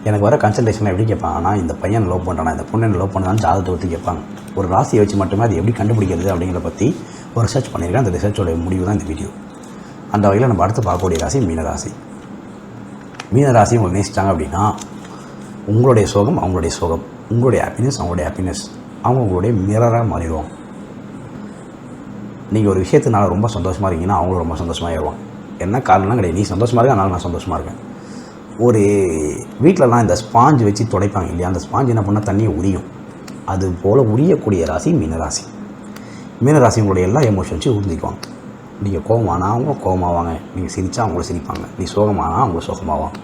எனக்கு வர கன்சல்டேஷனில் எப்படி கேட்பாங்கன்னா, இந்த பையன் லவ் பண்ணுறானா, இந்த பொண்ணு லவ் பண்ணுறான்னு ஜாதகத்தை பற்றி கேட்பாங்க. ஒரு ராசியை வச்சு மட்டுமே அது எப்படி கண்டுபிடிக்கிறது அப்படிங்கிறத பற்றி ஒரு ரிசர்ச் பண்ணியிருக்கேன். அந்த ரிசர்ச்சோட முடிவு தான் இந்த வீடியோ. அந்த வகையில் நம்ம அடுத்து பார்க்கக்கூடிய ராசி மீனராசி. மீனராசி உங்களை நேசித்தாங்க அப்படின்னா, உங்களுடைய சோகம் அவங்களுடைய சோகம், உங்களுடைய ஹாப்பினஸ் அவங்களுடைய ஹாப்பினஸ், அவங்க உங்களுடைய மிரராக மாறிடுவாங்க. நீங்கள் ஒரு விஷயத்தினால ரொம்ப சந்தோஷமாக இருக்கீங்கன்னா அவங்களும் ரொம்ப சந்தோஷமாக ஏறுவாங்க. என்ன காரணம்லாம் கிடையாது, நீ சந்தோஷமாக இருக்க அதனால் நான் சந்தோஷமாக இருக்கேன். ஒரு வீட்டிலலாம் இந்த ஸ்பாஞ்சு வச்சு துடைப்பாங்க இல்லையா, அந்த ஸ்பாஞ்சு என்ன பண்ணால் தண்ணியை உரியும். அது போல் உரியக்கூடிய ராசி மீனராசி. மீனராசி உங்களுடைய எல்லா எமோஷன்ஸையும் உறிஞ்சிக்குவாங்க. நீங்கள் கோபமானால் அவங்க கோபமாவாங்க, நீங்கள் சிரித்தா அவங்கள சிரிப்பாங்க, நீ சோகமானால் அவங்க சோகமாவாங்க.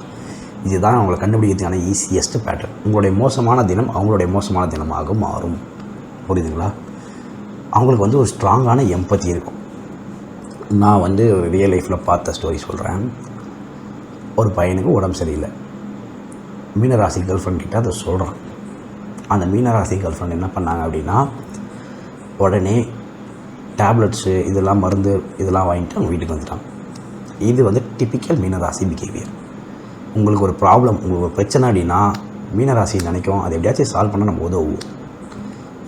இதுதான் அவங்களை கண்டுபிடிக்கிறதுக்கான ஈஸியஸ்ட் பேட்டர்ன். உங்களுடைய மோசமான தினம் அவங்களுடைய மோசமான தினமாக மாறும். புரியுதுங்களா? அவங்களுக்கு ஒரு ஸ்ட்ராங்கான எம்பத்தி இருக்கும். நான் ஒரு ரியல் லைஃப்பில் பார்த்த ஸ்டோரி சொல்கிறேன். ஒரு பையனுக்கு உடம்பு சரியில்லை. மீனராசி கேர்ள் ஃப்ரெண்ட் கிட்ட அதை சொல்கிறான். அந்த மீனராசி கேர்ள் ஃப்ரெண்ட் என்ன பண்ணாங்க அப்படின்னா, உடனே டேப்லெட்ஸு இதெல்லாம் மருந்து இதெல்லாம் வாங்கிட்டு அவங்க வீட்டுக்கு வந்துட்டாங்க. இது டிப்பிக்கல் மீனராசி பிஹேவியர். உங்களுக்கு ஒரு ப்ராப்ளம், உங்களுக்கு ஒரு பிரச்சனை அப்படின்னா மீனராசி நினைக்கும் அதை எப்படியாச்சும் சால்வ் பண்ண நம்ம உதவுவோம்.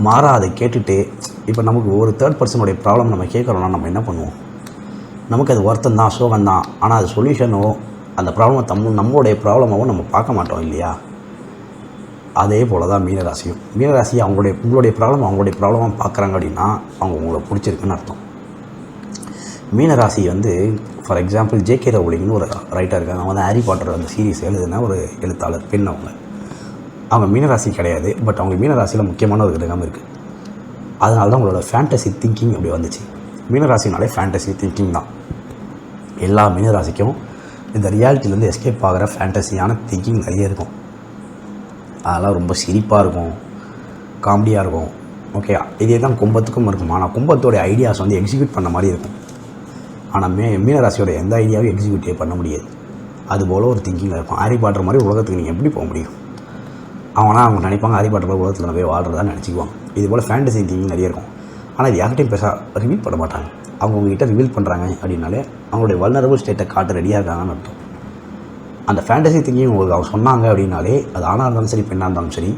மாறா அதை கேட்டுட்டு, இப்போ நமக்கு ஒரு தேர்ட் பர்சனுடைய ப்ராப்ளம் நம்ம கேட்குறோன்னா நம்ம என்ன பண்ணுவோம்? நமக்கு அது வருத்தம் தான், சோகம் தான். ஆனால் அது சொல்யூஷனோ அந்த ப்ராப்ளமை நம்மளுடைய ப்ராப்ளமாகவும் நம்ம பார்க்க மாட்டோம் இல்லையா? அதே போல் தான் மீனராசியும். மீனராசி உங்களுடைய ப்ராப்ளம் அவங்களுடைய ப்ராப்ளமாக பார்க்குறாங்க அப்படின்னா அவங்க உங்களை பிடிச்சிருக்குன்னு அர்த்தம். மீனராசி ஃபார் எக்ஸாம்பிள் ஜே.கே. ரவுலிங்னு ஒரு ரைட்டர் இருக்காங்க. அவங்க ஹாரி பாட்டர் அந்த சீரீஸ் எழுதுன ஒரு எழுத்தாளர் பெண். அவங்க மீனராசி கிடையாது, பட் அவங்க மீனராசியில் முக்கியமான ஒரு கிரகம் இருக்குது. அதனால தான் உங்களோட ஃபேண்டசி திங்கிங் அப்படி வந்துச்சு. மீனராசினாலே ஃபேண்டசி திங்கிங் தான். எல்லா மீனராசிக்கும் இந்த ரியாலிட்டிலேருந்து எஸ்கேப் ஆகிற ஃபேண்டசியான திங்கிங் நிறைய இருக்கும். அதெல்லாம் ரொம்ப சிரிப்பாக இருக்கும், காமெடியாக இருக்கும். ஓகே, இதே தான் கும்பத்துக்கும் இருக்கும். ஆனால் கும்பத்தோடைய ஐடியாஸ் எக்ஸிக்யூட் பண்ண மாதிரி இருக்கும். ஆனால் மீனராசியோட எந்த ஐடியாவும் எக்ஸிக்யூட்டே பண்ண முடியாது. அதுபோல் ஒரு திங்கிங்கில் இருக்கும். ஹாரி பாட்டர் மாதிரி உலகத்துக்கு நீங்கள் எப்படி போக முடியும்? அவங்க நினைப்பாங்க ஹாரி பாட்டர் உலகத்தில் போய் வாழ்கிறதா நினச்சிக்குவாங்க. இது போல் ஃபேண்டசி திங்கிங் நிறைய இருக்கும். ஆனால் இது யார்கிட்டையும் ரிவீல் பண்ண மாட்டாங்க. அவங்க உங்ககிட்ட ரிவீல் பண்ணுறாங்க அப்படின்னாலே அவங்களுடைய வல்னரபிள் ஸ்டேட்டை காட்ட ரெடியாக இருக்காங்கன்னு அர்த்தம். அந்த ஃபேண்டசி திங்கிங் உங்களுக்கு அவங்க சொன்னாங்க அப்படின்னாலே அது ஆணாக இருந்தாலும் சரி பெண்ணாக இருந்தாலும் சரி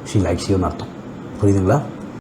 ஷீ லைக்ஸ் யூன்னு அர்த்தம். புரியுதுங்களா?